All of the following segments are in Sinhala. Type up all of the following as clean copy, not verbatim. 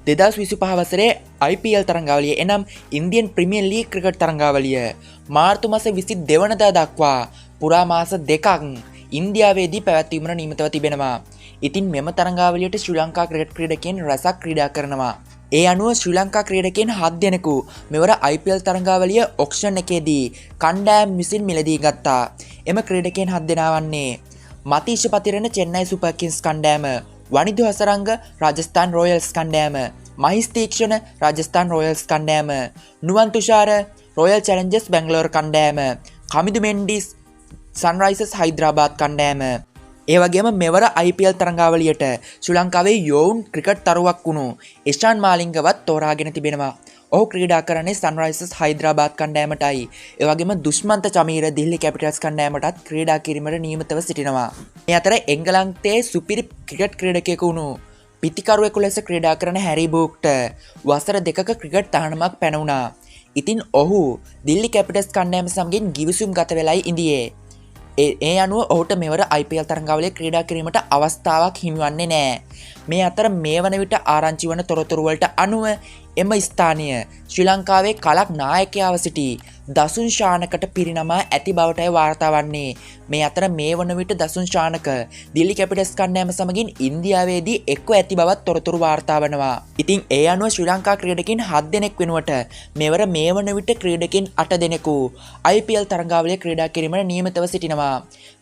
2025 වසරේ IPL තරඟාවලිය එනම් ඉන්දියන් ප්‍රීමියර් ලීග් ක්‍රිකට් තරඟාවලිය මාර්තු මාස 22 වනදා දක්වා පුරා මාස දෙකක් ඉන්දියාවේදී පැවැත්වීමට නියමිතව තිබෙනවා. ඉතින් මෙම තරඟාවලියට ශ්‍රී ලංකා ක්‍රිකට් ක්‍රීඩකයන් රැසක් ක්‍රීඩා කරනවා. ඒ අනුව ශ්‍රී ලංකා ක්‍රීඩකයන් 7 දෙනෙකු මෙවර IPL තරඟාවලිය ඔක්ෂන් එකේදී කණ්ඩායම් විසින් මිලදී ගත්තා. එම ක්‍රීඩකයන් 7 දෙනා වන්නේ මතීෂ පතිරණ චෙන්නයි සුපර් කිංස් කණ්ඩායම, වනිදු හසරංග රාජස්ථාන් රොයල්ස් කණ්ඩායම, මහිස් තීක්ෂණ රාජස්ථාන් රොයල්ස් කණ්ඩායම, නුවන් තුෂාර රොයල් චැලෙන්ජර්ස් බැංගලෝර කණ්ඩායම, කමිදු මෙන්ඩිස් සන්රයිසර්ස් හයිදරාබාද් කණ්ඩායම. ඒ වගේම මෙවර IPL තරඟාවලියට ශ්‍රී ලංකාවේ යෝන් ක්‍රිකට් තරුවක් වුණු ඉෂාන් මාලිංගවත් තෝරාගෙන තිබෙනවා. ඔහු ක්‍රීඩා කරන්නේ සන්රයිසර්ස් හයිදරාබාද් කණ්ඩායමටයි. ඒ වගේම දුෂ්මන්ත චමීර දිල්ලි කැපිටල්ස් කණ්ඩායමටත් ක්‍රීඩා කිරීමට නියමිතව සිටිනවා. මේ අතර එංගලන්තයේ සුපිරි ක්‍රිකට් ක්‍රීඩකයෙකු වුණු පිතිකරුවෙකු ලෙස ක්‍රීඩා කරන හැරි බූක්ට වසර 2ක ක්‍රිකට් තහනමක් පැන. ඉතින් ඔහු දිල්ලි කැපිටල්ස් කණ්ඩායම සමගින් ගිවිසුම් ගත වෙලයි ඉඳියේ. ඒ අනුව ඔහුට මෙවර IPL තරඟාවලිය ක්‍රීඩා කිරීමට අවස්ථාවක් හිමිවන්නේ නැහැ. මේ අතර මේ වන විට ආරංචි වන තොරතුරු වලට අනුව එම ස්ථානය ශ්‍රී ලංකාවේ කලක් නායකයාව සිටි දසුන් ශානකට පිරිනමා ඇති බවටයි වාර්තා වන්නේ. මේ අතර මේ වන විට දසුන් ශානක දිල්ලි කැපිටල්ස් කණ්ඩායම සමගින් ඉන්දියාවේදී එක්ව ඇති බවත් තොරතුරු වාර්තා වෙනවා. ඉතින් ඒ අනුව ශ්‍රී ලංකා ක්‍රීඩකයන් 7 දෙනෙක් වෙනුවට මෙවර මේ වන විට ක්‍රීඩකයන් 8 දෙනෙකු IPL තරඟාවලිය ක්‍රීඩා කිරීමට නියමිතව සිටිනවා.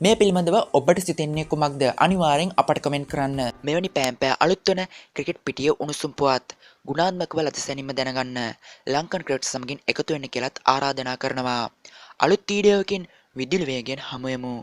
මේ පිළිබඳව ඔබට සිතෙන්නේ කුමක්ද? අනිවාර්යෙන් අපට කමෙන්ට් කරන්න. මෙවැනි පෑම්පෑ අලුත් වන ක්‍රිකට් පිටිය උණුසුම් පුවත් ගුණාත්මකව ලදසැනීම දැනගන්න ලංකන් ක්‍රිකට් සමගින් එකතු වෙන්න කියලාත් ආරාධනා කරනවා. අලුත් වීඩියෝවකින් විදුලි වේගයෙන් හමු වෙමු.